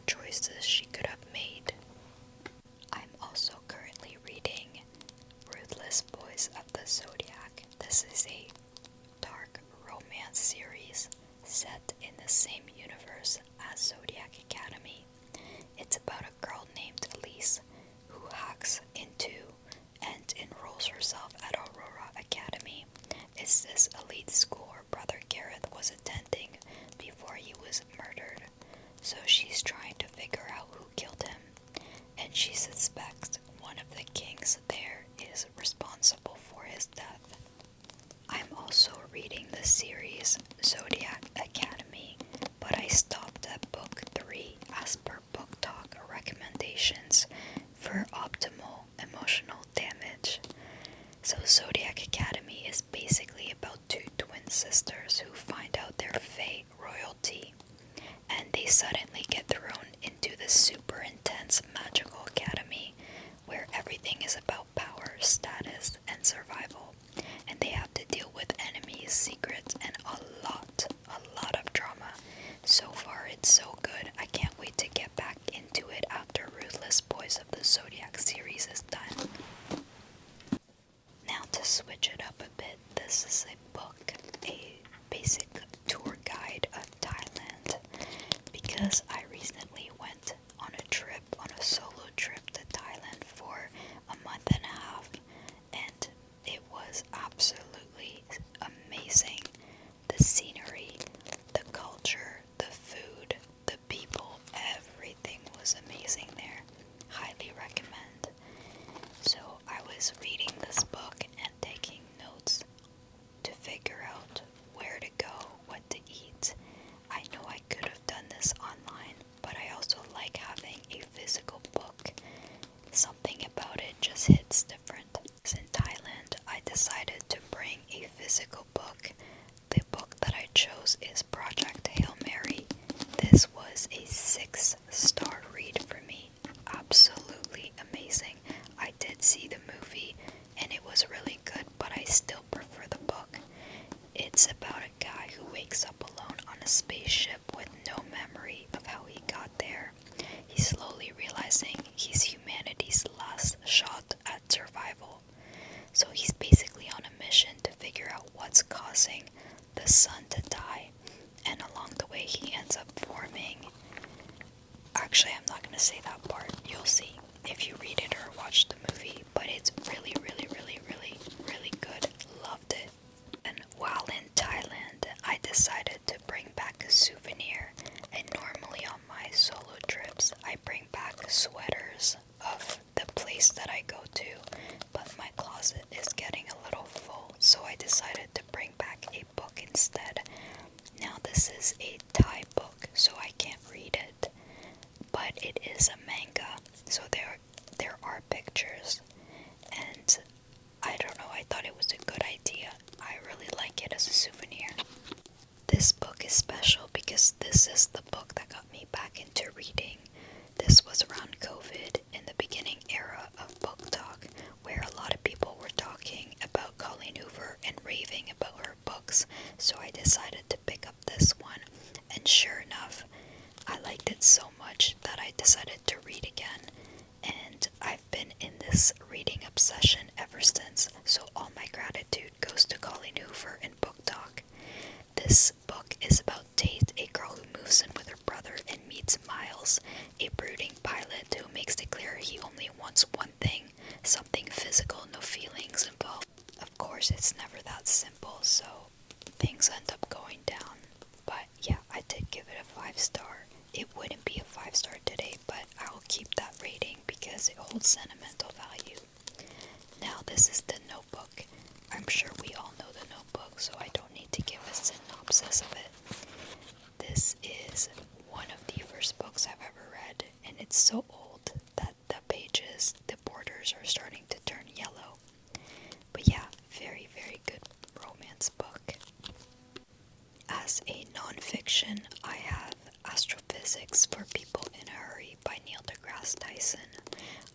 choices she could have made. I'm also currently reading Ruthless Boys of the Zodiac. This is a dark romance series set in the same universe as Zodiac Academy. It's about a girl named Elise who hacks into and enrolls herself at Aurora Academy. It's this elite school her brother Gareth was attending before he was murdered. So she's trying to figure out who killed him, and she suspects one of the kings there is responsible for his death. I'm also reading the series Zodiac Academy, but I stopped at book 3 as per Book Talk recommendations for optimal emotional damage. So Zodiac Academy is basically about two twin sisters who find out they're Fae royalty, and they suddenly get thrown into this super intense magical academy where everything is about power, status, and survival, and they have to deal with enemies, secrets, and a lot of drama. So far it's so good, I can't wait to get back into it after Ruthless Boys of the Zodiac series is done. Now to switch it up a bit, this is a book, a basic tour guide of Thailand, because I recently went on a solo trip to Thailand for a month and a half, and it was absolutely amazing. The scenery, the culture, the food, the people, everything was amazing there. Highly recommend. So I was reading this book and taking notes to figure out where to go, what to eat. I know I could have done this online, but I also like having a physical book. Something about it just hits different. In Thailand, I decided to bring a physical book. The book that I chose is Project Hail Mary. This was a 6-star read for me. Absolutely amazing. I did see the movie and it was really good, but I still prefer the book. It's about a guy who wakes up alone on a spaceship with no memory of how he got there. He's slowly realizing he's humanity's last shot at survival. So he's basically on a mission to figure out what's causing the sun to die, and along the way he ends up forming... Actually, I'm not going to say that part. You'll see if you read it or watch the movie, but it's really, really, really, really, really good. Loved it. And while in Thailand, I decided to bring back a souvenir, and normally on my solo trips, I bring back sweaters of the place that I go to, but my closet is getting a little full, so I decided to bring back a book instead. Now this is a Thai book, so I can't read it, but it is a manga, so there are pictures, and I don't know, I thought it was a good idea. I really like it as a souvenir. This book is special because this is the book that got me back into reading. This was around COVID, in the beginning era of Book Talk, where a lot of people were talking about Colleen Hoover and raving about her books, so I decided to pick up this one, and sure enough, I liked it so much that I decided to read again, and I've been in this reading obsession ever since, so all my gratitude goes to Colleen Hoover and Book Talk. This book is about Tate, a girl who moves in with her brother and meets Miles, a brooding pilot who makes it clear he only wants one thing, something physical, no feelings involved. Of course, it's never that simple, so things end up going down. But yeah, I did give it a 5-star. It wouldn't be a 5-star today, but I'll keep that rating because it holds sentimental value. Now this is The Notebook. I'm sure we all know The Notebook, so I don't need to give a synopsis of it. This is one of the first books I've ever read, and it's so old that the pages, the borders are starting to turn yellow. But yeah, very, very good romance book. As a non-fiction, I have Astrophysics for People in a Hurry by Neil deGrasse Tyson.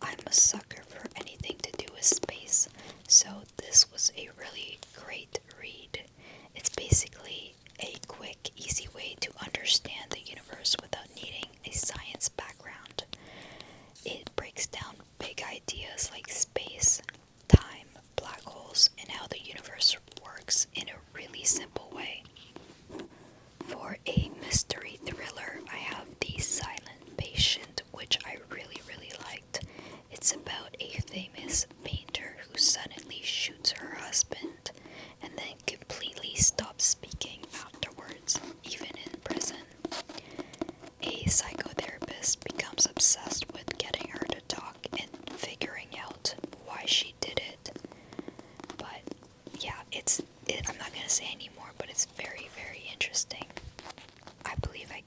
I'm a sucker for anything to do with space, so this was a really great read. It's basically a quick, easy way to understand the universe without needing a science background.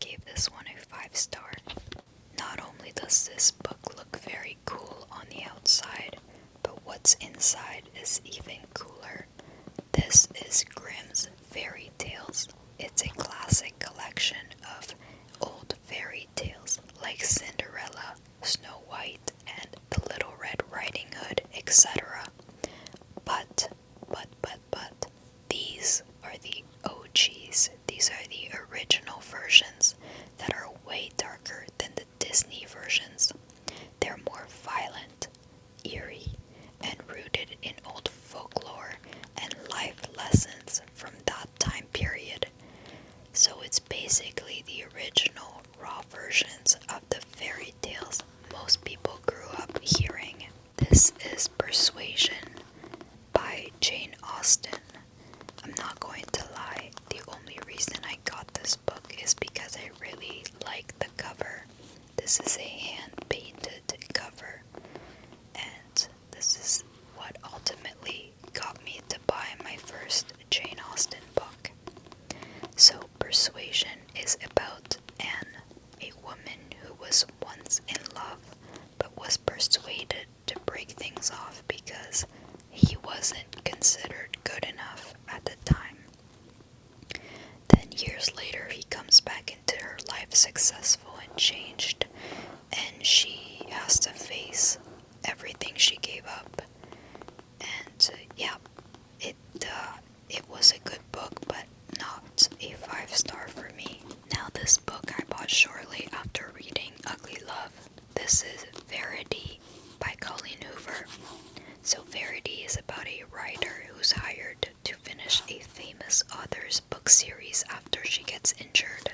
gave this one a 5-star. Not only does this book look very cool on the outside, but what's inside is even cooler. This is Grimm's Fairy Tales. It's a classic collection of old fairy tales like Cinderella, Snow White, and The Little Red Riding Hood, etc. But, these are the OGs. These are the original versions that are way darker than the Disney versions. They're more violent, eerie, and rooted in old folklore and life lessons from that time period. So it's basically the original raw versions of the fairy tales most people grew up hearing. This is Persuasion by Jane Austen. I'm not going to lie, the only reason I got this book is because I really like the cover. This is a hand-painted cover, and this is what ultimately got me to buy my first Jane Austen book. So Persuasion is about Anne, a woman who was once in love but was persuaded to break things off because he wasn't considered good enough at the time. Then years later he comes back into her life successful and changed, and she has to face everything she gave up. And yeah, it was a good book, but not a 5-star for me. Now this book I bought shortly after reading Ugly Love. This is Verity by Colleen Hoover. So Verity is about a writer who's hired to finish a famous author's book series after she gets injured.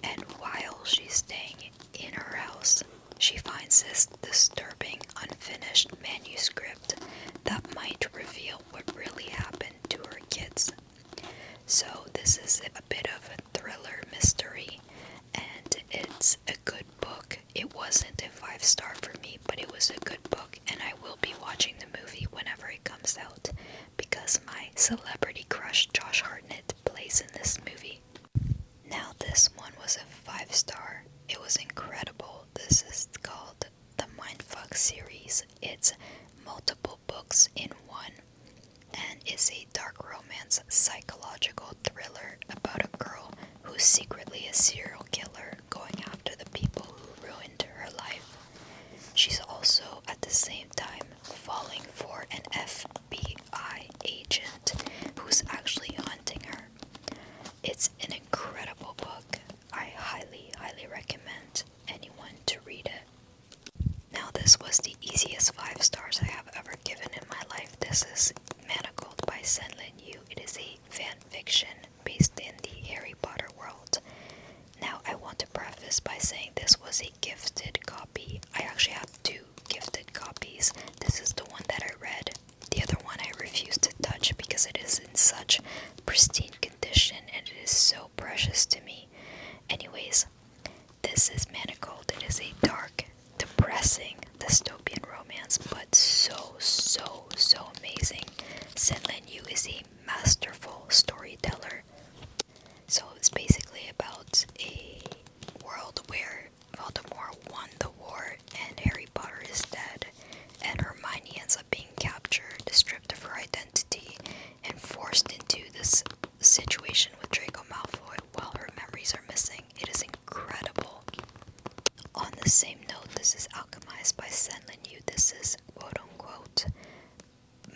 And while she's staying in her house, she finds this disturbing unfinished manuscript that might reveal what really happened to her kids. So this is a bit of a thriller mystery, and it's a good book. It wasn't a 5-star for me, but it was a good book, and I will be watching the movie whenever it comes out because my celebrity crush Josh Hartnett plays in this movie. Now this one was a 5-star. It was incredible. This is called the Mindfuck series. It's multiple books in one, and is a dark romance psychological thriller about a girl who's secretly a serial killer going after the people who ruined her life. She's also at the same time falling for an FBI agent who's actually hunting her. It's an incredible book. I highly recommend anyone to read it. Now this was the easiest 5 stars I have ever given in my life. This is Manacled by Senlin Yu. It is a fan fiction based in the Harry Potter world. Now I want to preface by saying this was a gifted copy. I actually have 2 gifted copies. This is the one that I read. The other one I refuse to touch because it is in such pristine condition and it is so precious to me. Anyways, this is Manacled. It is a dark, depressing dystopian romance, but so amazing. Senlin Yu is a masterful storyteller. So it's basically about a world where Voldemort won the war and Harry Potter is dead, and Hermione ends up being captured, stripped of her identity, and forced into this situation with Draco Malfoy while her memories are missing. It is incredible. On the same note, this is Alchemized by Senlin Yu. This is quote-unquote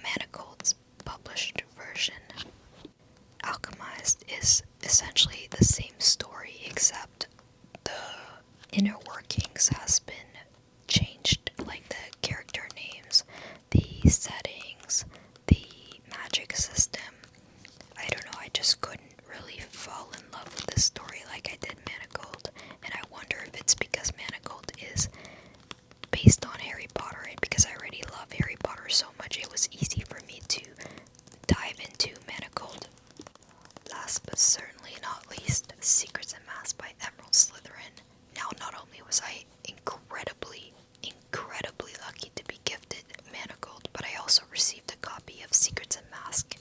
Manacled's published version. Alchemized is essentially the same story, except the inner workings has been changed, like the character names, the settings, the magic system. I don't know, I just couldn't really fall in love with this story like I did Manacled, and I wonder if it's because Manacled is based on Harry Potter, and because I already love Harry Potter so much, it was easy for me to dive into Manacled. Last but certainly not least, Secrets and Masks by Emerald Slytherin. Now, not only was I incredibly lucky to be gifted Manacled, but I also received a copy of Secrets and Masks